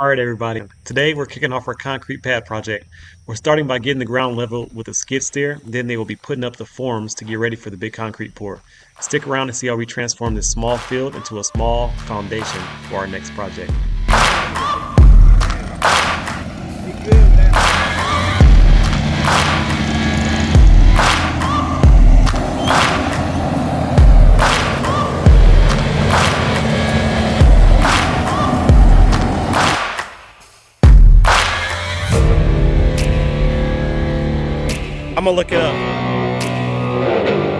All right, everybody. Today we're kicking off our concrete pad project. We're starting by getting the ground level with a skid steer. Then they will be putting up the forms to get ready for the big concrete pour. Stick around to see how we transform this small field into a small foundation for our next project. I'm gonna look it up.